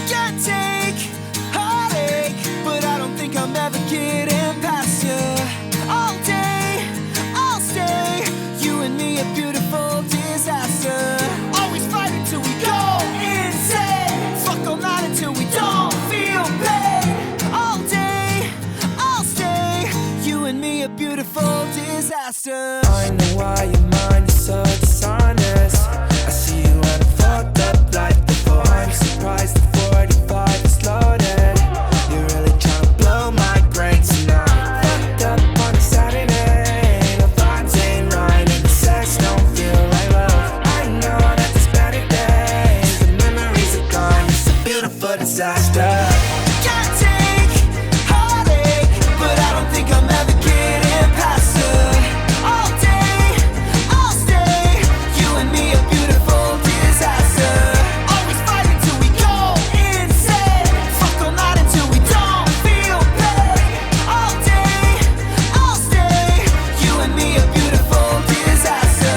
Can't take heartache, but I don't think I'm ever getting past you. All day, I'll stay, you and me a beautiful disaster. Always fighting till we go insane. Fuck all night until we don't feel pain. All day, I'll stay, you and me a beautiful disaster. I know why your mind is so dishonest. I see you and I'm fucked up like before. I'm surprised the 45 is loaded. You're really trying to blow my brain tonight. Fucked up on a Saturday. The vibes ain't right and the sex don't feel like love. I know that there's better days. The memories are gone. It's a beautiful disaster. Can't take heartache, but I don't think I'm ever getting past you. All day, I'll stay, you and me a beautiful disaster. Always fighting till we go insane. Fuck all night until we don't feel pain. All day, I'll stay, you and me a beautiful disaster.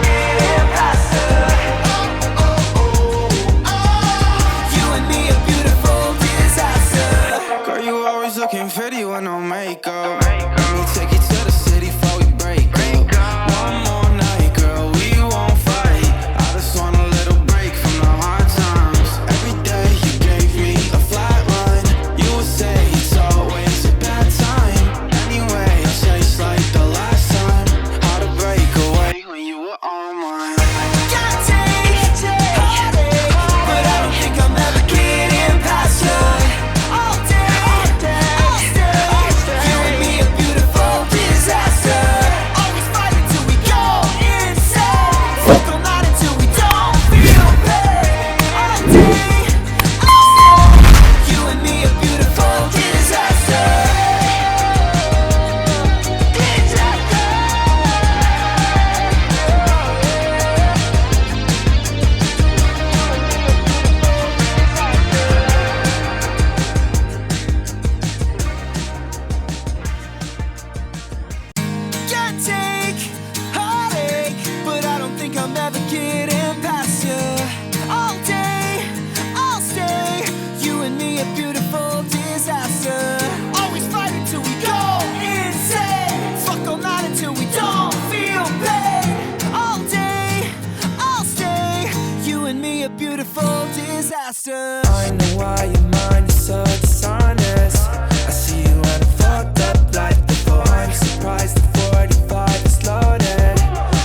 Getting past you and me a beautiful disaster. Girl, you always looking pretty with no makeup. Let me take you to the city before we break up. One more night, girl, we won't fight. I just want a little break from the hard times. Every day you gave me a flat run. You would say it's always a bad time. Anyway, I chase like the last time. How to break away when you were on mine. Can't take heartache, but I don't think I'm ever getting past you. All day, I'll stay, you and me a beautiful disaster. Always fighting till we go insane. Fuck all night until we don't feel pain. All day, I'll stay, you and me a beautiful disaster. Can't take heartache, but I don't think I'm ever getting past you. All day, I'll stay, you and me a beautiful disaster. Always fighting till we go insane. Fuck all night until we don't feel pain. All day, I'll stay, you and me a beautiful disaster. I know why your mind is so dishonest. I see you and I'm fucked up like before. I'm surprised the 45 is loaded.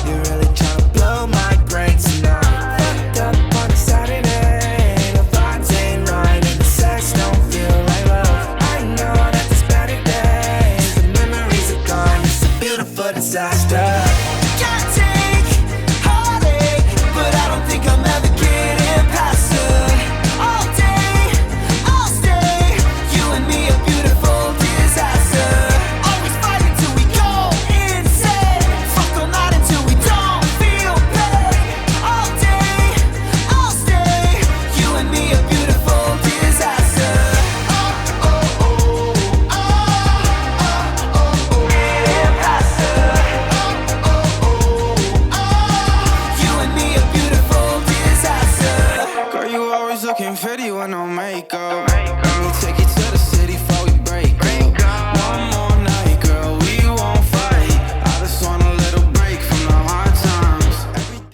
You're really trying to blow my brain tonight. Fucked up on a Saturday. The vibes ain't right and the sex don't feel like love. I know that there's better days. The memories are gone. It's a beautiful disaster.